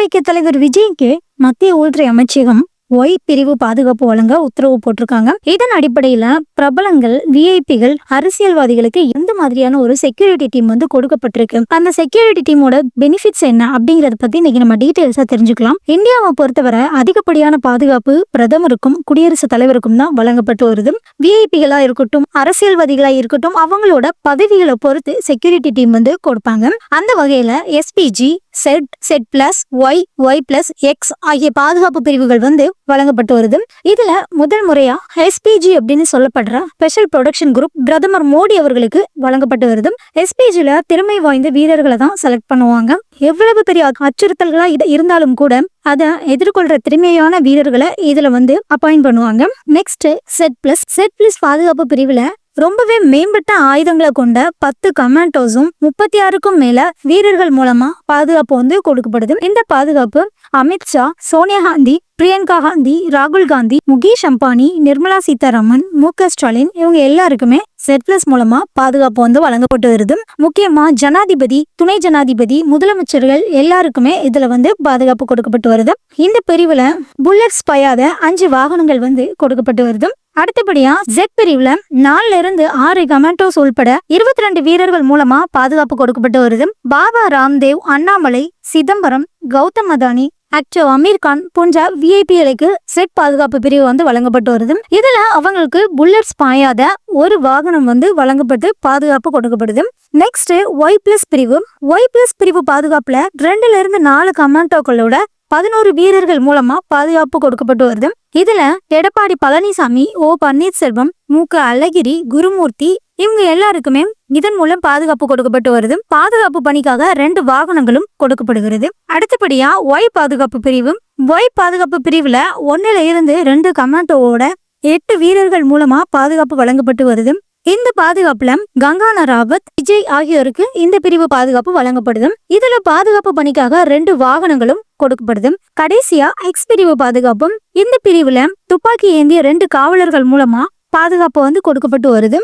நடிகை தலைவர் விஜய்க்கு மத்திய உள்துறை அமைச்சகம் ஒய் பிரிவு பாதுகாப்பு வழங்க உத்தரவு போட்டிருக்காங்க. இதன் அடிப்படையில பிரபலங்கள், விஐபிகள், அரசியல்வாதிகளுக்கு எந்த மாதிரியான ஒரு செக்யூரிட்டி டீம் கொடுக்கப்பட்டிருக்கு, அந்த செக்யூரிட்டி டீமோட பெனிஃபிட்ஸ் என்ன அப்படிங்கறத பத்தி இன்னைக்கு நம்ம டீடைல்ஸா தெரிஞ்சுக்கலாம். இந்தியாவை பொறுத்தவரை அதிகப்படியான பாதுகாப்பு பிரதமருக்கும் குடியரசுத் தலைவருக்கும் தான் வழங்கப்பட்டு வருது. விஐபிகளா இருக்கட்டும், அரசியல்வாதிகளா இருக்கட்டும், அவங்களோட பதவிகளை பொறுத்து செக்யூரிட்டி டீம் கொடுப்பாங்க. அந்த வகையில SPG, Z plus, Y plus, X ஆகிய பாதுகாப்பு பிரிவுகள் வழங்கப்பட்டு வருது. இதுல முதல் முறையா எஸ்பிஜி அப்படின்னு சொல்லப்படுற ஸ்பெஷல் ப்ரொடக்ஷன் குரூப் பிரதமர் மோடி அவர்களுக்கு வழங்கப்பட்டு வருது. எஸ்பிஜில திறமை வாய்ந்த வீரர்களை தான் செலக்ட் பண்ணுவாங்க. எவ்வளவு பெரிய அச்சுறுத்தல்களா இருந்தாலும் கூட அதை எதிர்கொள்ற திறமையான வீரர்களை இதுல அப்பாயிண்ட் பண்ணுவாங்க. நெக்ஸ்ட் செட் பிளஸ் பாதுகாப்பு பிரிவுல ரொம்பவே மேம்பட்ட ஆயுதங்களை கொண்ட 10 கமாண்டோஸும் 36க்கும் மேல வீரர்கள் மூலமா பாதுகாப்பு கொடுக்கப்படுது. இந்த பாதுகாப்பு அமித்ஷா, சோனியா காந்தி, பிரியங்கா காந்தி, ராகுல் காந்தி, முகேஷ் அம்பானி, நிர்மலா சீதாராமன், மு.க. ஸ்டாலின் இவங்க எல்லாருக்குமே செட் பிளஸ் மூலமா பாதுகாப்பு வழங்கப்பட்டு வருது. முக்கியமா ஜனாதிபதி, துணை ஜனாதிபதி, முதலமைச்சர்கள் எல்லாருக்குமே இதுல பாதுகாப்பு கொடுக்கப்பட்டு வருது. இந்த பிரிவுல புல்லட்ஸ் பாயாத 5 வாகனங்கள் கொடுக்கப்பட்டு வருது. அடுத்தபடியா ஜெட் பிரிவுல 4ல இருந்து 6 கமாண்டோஸ் உள்பட 22 வீரர்கள் மூலமா பாதுகாப்பு கொடுக்கப்பட்டு வருது. பாபா ராம்தேவ், அண்ணாமலை, சிதம்பரம், கௌதம் அதானி, ஆக்டர் அமீர் கான் போன்ற விஐபிகளுக்கு செட் பாதுகாப்பு பிரிவு வழங்கப்பட்டு வருது. இதுல அவங்களுக்கு புல்லட்ஸ் பாயாத ஒரு வாகனம் வழங்கப்பட்டு பாதுகாப்பு கொடுக்கப்படுது. நெக்ஸ்ட் ஒய் பிளஸ் பிரிவு பாதுகாப்புல 2ல இருந்து 4 கமாண்டோக்களோட 11 வீரர்கள் மூலமா பாதுகாப்பு கொடுக்கப்பட்டு வருது. இதுல எடப்பாடி பழனிசாமி, ஓ பன்னீர்செல்வம், மு.க. அழகிரி, குருமூர்த்தி இவங்க எல்லாருக்குமே இதன் மூலம் பாதுகாப்பு கொடுக்கப்பட்டு வருது. பாதுகாப்பு பணிக்காக 2 வாகனங்களும் கொடுக்கப்படுகிறது. அடுத்தபடியா ஒய் பாதுகாப்பு பிரிவுல 1ல இருந்து 2 கமாண்டோவோட 8 வீரர்கள் மூலமா பாதுகாப்பு வழங்கப்பட்டு வருது. இந்த பாதுகாப்புல கங்கானா ராவத், விஜய் ஆகியோருக்கு இந்த பிரிவு பாதுகாப்பு வழங்கப்படுது. இதுல பாதுகாப்பு பணிக்காக 2 வாகனங்களும் கொடுக்கப்படுது. கடைசியா எக்ஸ் பிரிவு பாதுகாப்பும். இந்த பிரிவுல துப்பாக்கி ஏந்திய 2 காவலர்கள் மூலமா பாதுகாப்பு கொடுக்கப்பட்டு வருது.